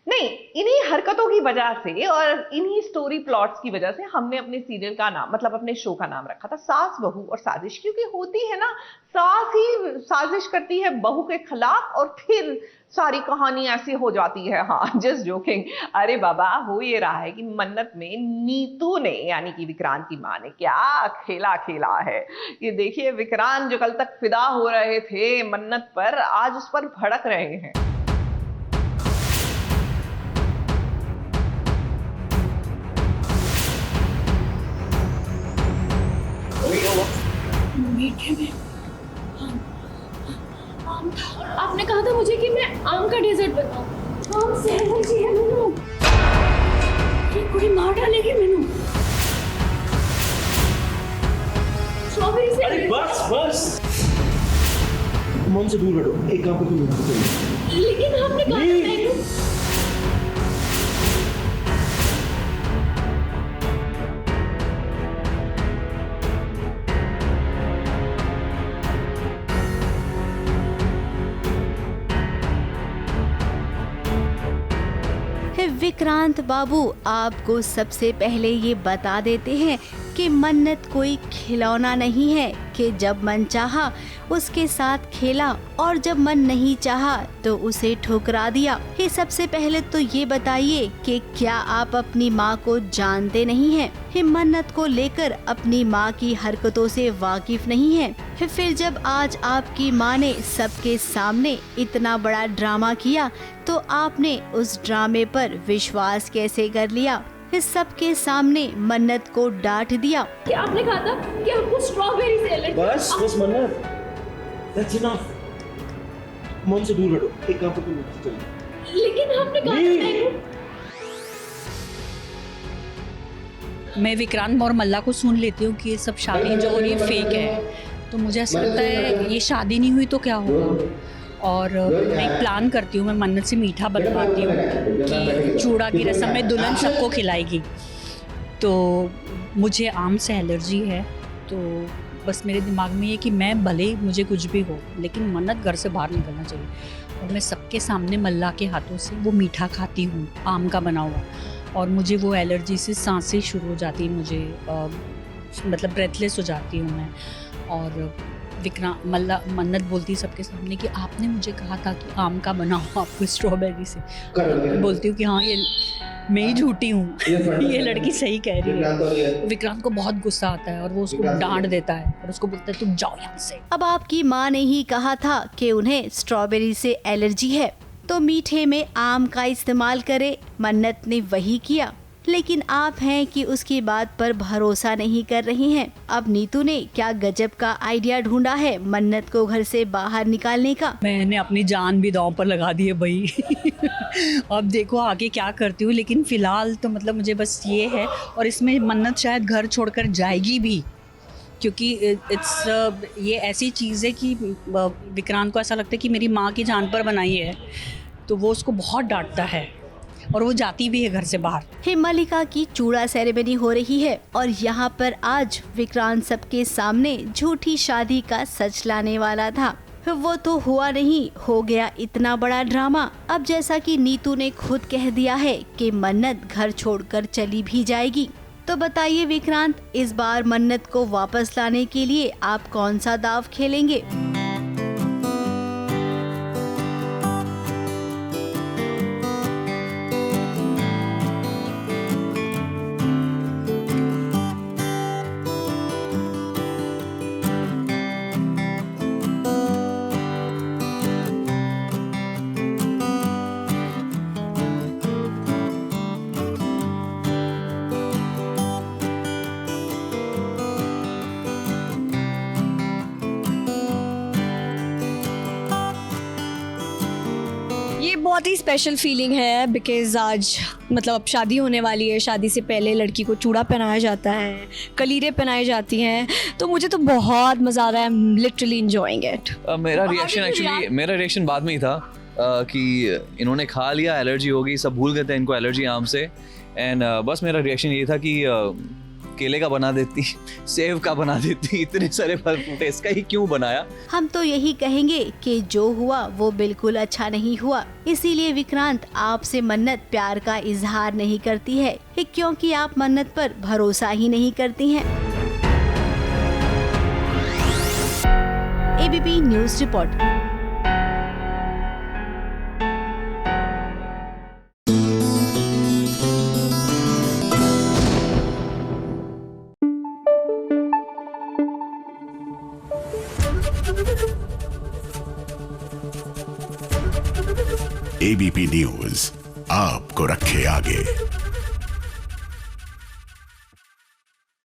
नहीं, इन्हीं हरकतों की वजह से और इन्हीं स्टोरी प्लॉट्स की वजह से हमने अपने सीरियल का नाम, मतलब अपने शो का नाम रखा था सास बहू और साजिश, क्योंकि होती है ना, सास ही साजिश करती है बहू के खिलाफ और फिर सारी कहानी ऐसी हो जाती है। हाँ, जस्ट जोकिंग। अरे बाबा, हो ये रहा है कि मन्नत में नीतू ने, यानी कि विक्रांत की माँ ने, क्या खेला खेला है। ये देखिए, विक्रांत जो कल तक फिदा हो रहे थे मन्नत पर, आज उस पर भड़क रहे हैं। मीठे में आम, आम था। आपने कहा था मुझे कि मैं आम का डेजर्ट बनाऊं। आम से एलर्जी है मैनू। ये कोई मार डालेगी मैनू। स्ट्रॉबेरी से। अरे बस बस, मॉम से दूर हटो। एक काम करके मुझे चाहिए। लेकिन आपने कहा था मैनू। विक्रांत बाबू आपको सबसे पहले ये बता देते हैं कि मन्नत कोई खिलौना नहीं है कि जब मन चाहा उसके साथ खेला और जब मन नहीं चाहा तो उसे ठुकरा दिया। ये सबसे पहले तो ये बताइए कि क्या आप अपनी माँ को जानते नहीं हैं? ये मन्नत को लेकर अपनी माँ की हरकतों से वाकिफ नहीं है? फिर जब आज आपकी माँ ने सबके सामने इतना बड़ा ड्रामा किया तो आपने उस ड्रामे पर विश्वास कैसे कर लिया? इस सब के सामने मन्नत को डांट दिया कि आपने कहा था कि आपको स्ट्रॉबेरी से एलर्जी। बस बस मन्नत, दैट्स इनफ। मॉम से दूर हटो। एक काम करके मुझे चाहिए। लेकिन आपने कहा था मैनू। मैं विक्रांत और मल्ला को सुन लेती हूँ कि ये सब शादी जो हो रही है फेक है, तो मुझे ऐसा लगता है ये शादी नहीं हुई तो क्या होगा। और मैं एक प्लान करती हूँ, मैं मन्नत से मीठा बनवाती हूँ कि चूड़ा की रस्म में दुल्हन सबको खिलाएगी। तो मुझे आम से एलर्जी है, तो बस मेरे दिमाग में ये कि मैं भले ही मुझे कुछ भी हो लेकिन मन्नत घर से बाहर निकलना चाहिए। और मैं सबके सामने मल्ला के हाथों से वो मीठा खाती हूँ, आम का बना हुआ, और मुझे वो एलर्जी से सांसें शुरू हो जाती है, मुझे मतलब ब्रेथलेस हो जाती हूँ मैं। और मन्नत बोलती है सबके सामने कि आपने मुझे कहा था कि आम का बनाओ आपको स्ट्रॉबेरी से। बोलती हूँ कि हाँ, ये मैं ही झूठी हूँ, ये लड़की सही कह रही है। विक्रांत को बहुत गुस्सा आता है और वो उसको डांट देता है और उसको बोलता है तुम जाओ यहाँ से। अब आपकी माँ ने ही कहा था कि उन्हें स्ट्रॉबेरी से एलर्जी है तो मीठे में आम का इस्तेमाल करे। मन्नत ने वही किया, लेकिन आप हैं कि उसकी बात पर भरोसा नहीं कर रही हैं। अब नीतू ने क्या गजब का आइडिया ढूंढा है मन्नत को घर से बाहर निकालने का। मैंने अपनी जान भी दांव पर लगा दी है भाई। अब देखो आगे क्या करती हूँ, लेकिन फिलहाल तो मतलब मुझे बस ये है। और इसमें मन्नत शायद घर छोड़कर जाएगी भी, क्योंकि ये ऐसी चीज़ है कि विक्रांत को ऐसा लगता है कि मेरी माँ की जान पर बनाई है, तो वो उसको बहुत डांटता है और वो जाती भी है घर से बाहर। हिमालिका की चूड़ा सेरेमनी हो रही है और यहाँ पर आज विक्रांत सबके सामने झूठी शादी का सच लाने वाला था। वो तो हुआ नहीं, हो गया इतना बड़ा ड्रामा। अब जैसा कि नीतू ने खुद कह दिया है कि मन्नत घर छोड़कर चली भी जाएगी, तो बताइए विक्रांत, इस बार मन्नत को वापस लाने के लिए आप कौन सा दाव खेलेंगे? ये बहुत ही स्पेशल फीलिंग है बिकॉज़ आज मतलब अब शादी होने वाली है। शादी से पहले लड़की को चूड़ा पहनाया जाता है, कलीरें पहनाई जाती हैं, तो मुझे तो बहुत मज़ा आ रहा है। I am literally enjoying it. मेरा रिएक्शन बाद में ही था कि इन्होंने खा लिया, एलर्जी हो गई, सब भूल गए थे इनको एलर्जी आम से। एंड बस मेरा रिएक्शन ये था कि केले का बना देती, सेब का बना देती, इतने सारे फल फ्रूट, इसका ही क्यों बनाया? हम तो यही कहेंगे कि जो हुआ वो बिल्कुल अच्छा नहीं हुआ। इसीलिए विक्रांत आपसे मन्नत प्यार का इजहार नहीं करती है, क्योंकि आप मन्नत पर भरोसा ही नहीं करती हैं। ABP news report. ABP news आपको रखे आगे।